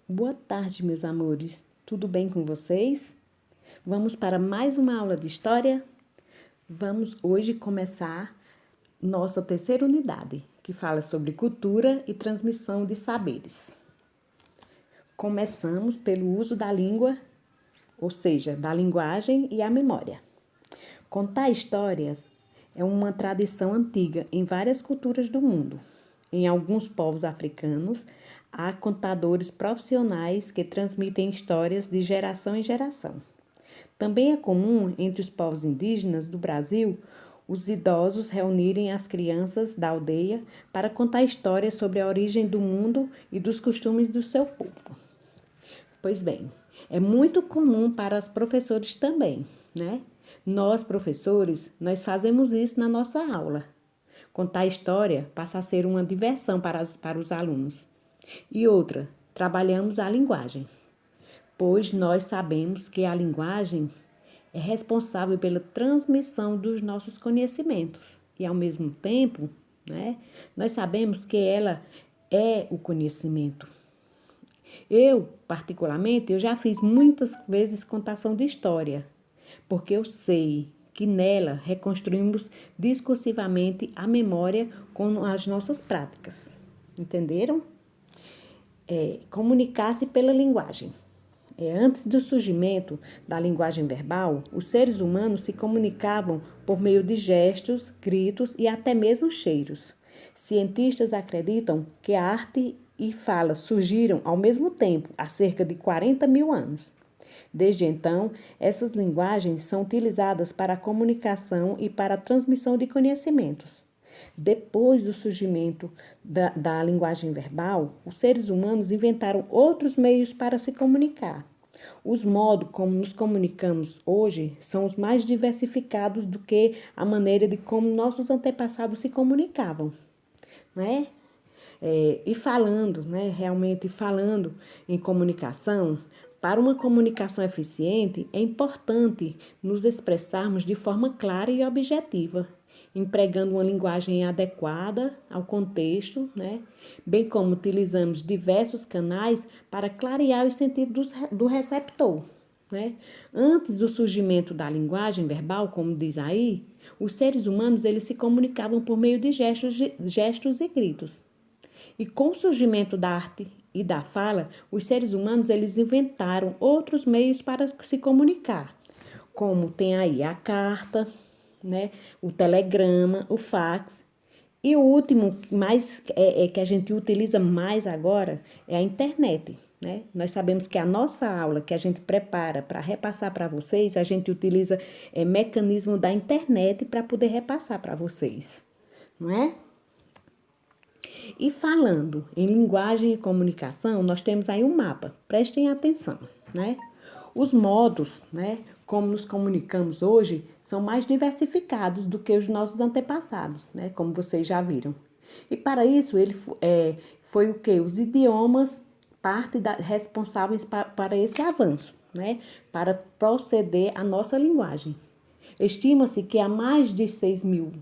Boa tarde, meus amores. Tudo bem com vocês? Vamos para mais uma aula de história? Vamos hoje começar nossa terceira unidade, que fala sobre cultura e transmissão de saberes. Começamos pelo uso da língua, ou seja, da linguagem e a memória. Contar histórias é uma tradição antiga em várias culturas do mundo. Em alguns povos africanos, há contadores profissionais que transmitem histórias de geração em geração. Também é comum entre os povos indígenas do Brasil os idosos reunirem as crianças da aldeia para contar histórias sobre a origem do mundo e dos costumes do seu povo. Pois bem, é muito comum para os professores também, né? Nós, professores, nós fazemos isso na nossa aula. Contar história passa a ser uma diversão para os alunos. E outra, trabalhamos a linguagem, pois nós sabemos que a linguagem é responsável pela transmissão dos nossos conhecimentos. E, ao mesmo tempo, né, nós sabemos que ela é o conhecimento. Eu, particularmente, eu já fiz muitas vezes contação de história, porque eu sei que nela reconstruímos discursivamente a memória com as nossas práticas. Entenderam? Comunicar-se pela linguagem. Antes do surgimento da linguagem verbal, os seres humanos se comunicavam por meio de gestos, gritos e até mesmo cheiros. Cientistas acreditam que a arte e fala surgiram ao mesmo tempo, há cerca de 40 mil anos. Desde então, essas linguagens são utilizadas para a comunicação e para a transmissão de conhecimentos. Depois do surgimento da linguagem verbal, os seres humanos inventaram outros meios para se comunicar. Os modos como nos comunicamos hoje são os mais diversificados do que a maneira de como nossos antepassados se comunicavam, né? Realmente falando em comunicação, para uma comunicação eficiente, é importante nos expressarmos de forma clara e objetiva, empregando uma linguagem adequada ao contexto, né? Bem como utilizamos diversos canais para clarear os sentidos do receptor. Né? Antes do surgimento da linguagem verbal, como diz aí, os seres humanos eles se comunicavam por meio de gestos e gritos. E com o surgimento da arte e da fala, os seres humanos eles inventaram outros meios para se comunicar, como tem aí a carta, né, o telegrama, o fax. E o último que a gente utiliza mais agora é a internet. Né? Nós sabemos que a nossa aula que a gente prepara para repassar para vocês, a gente utiliza mecanismo da internet para poder repassar para vocês, não é? E falando em linguagem e comunicação, nós temos aí um mapa. Prestem atenção, né? Os modos, né, como nos comunicamos hoje, são mais diversificados do que os nossos antepassados, né? Como vocês já viram. E para isso, foi o que? Os idiomas, responsáveis para esse avanço, né? Para proceder a nossa linguagem. Estima-se que há mais de 6 mil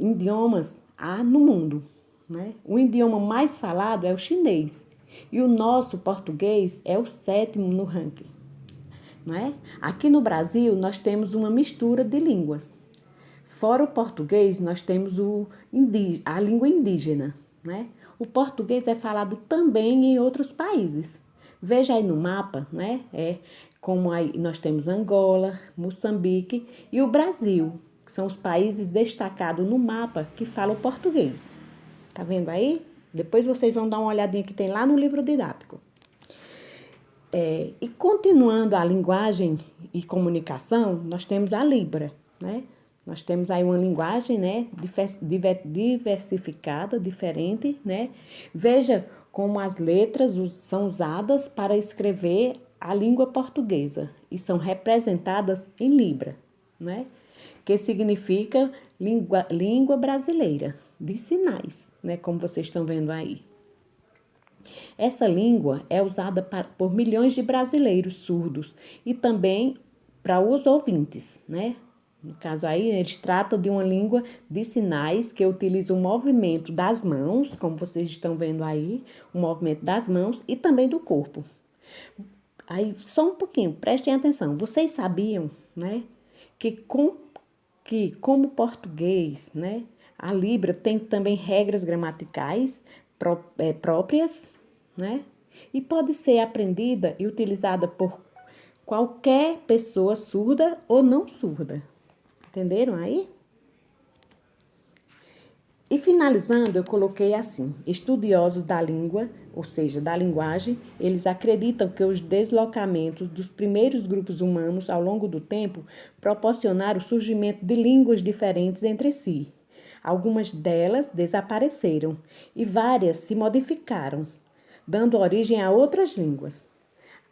idiomas há no mundo. Né? O idioma mais falado é o chinês e o nosso português é o 7º no ranking. Né? Aqui no Brasil, nós temos uma mistura de línguas. Fora o português, nós temos a língua indígena. Né? O português é falado também em outros países. Veja aí no mapa, né? Como aí nós temos Angola, Moçambique e o Brasil, que são os países destacados no mapa que falam português. Tá vendo aí? Depois vocês vão dar uma olhadinha que tem lá no livro didático. E continuando a linguagem e comunicação, nós temos a Libra, né? Nós temos aí uma linguagem, né, diversificada, diferente, né? Veja como as letras são usadas para escrever a língua portuguesa e são representadas em Libra, né? Que significa língua brasileira, de sinais, né? Como vocês estão vendo aí. Essa língua é usada por milhões de brasileiros surdos e também para os ouvintes, né? No caso aí, eles tratam de uma língua de sinais que utiliza o movimento das mãos, como vocês estão vendo aí, o movimento das mãos e também do corpo. Aí, só um pouquinho, prestem atenção. Vocês sabiam, né, que, como português, né, a Libra tem também regras gramaticais próprias, né, e pode ser aprendida e utilizada por qualquer pessoa surda ou não surda. Entenderam aí? E finalizando, eu coloquei assim: estudiosos da língua, ou seja, da linguagem, eles acreditam que os deslocamentos dos primeiros grupos humanos ao longo do tempo proporcionaram o surgimento de línguas diferentes entre si. Algumas delas desapareceram e várias se modificaram, dando origem a outras línguas.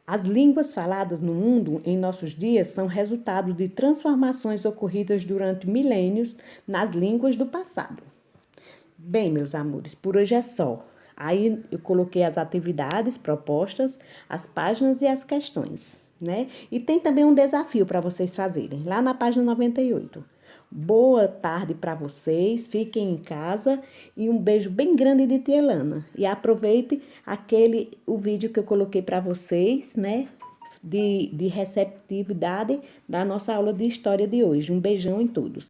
As línguas faladas no mundo em nossos dias são resultado de transformações ocorridas durante milênios nas línguas do passado. Bem, meus amores, por hoje é só. Aí eu coloquei as atividades propostas, as páginas e as questões, né? E tem também um desafio para vocês fazerem, lá na página 98. Boa tarde para vocês, fiquem em casa e um beijo bem grande de tia Elana. E aproveite o vídeo que eu coloquei para vocês, né? De receptividade da nossa aula de história de hoje. Um beijão em todos.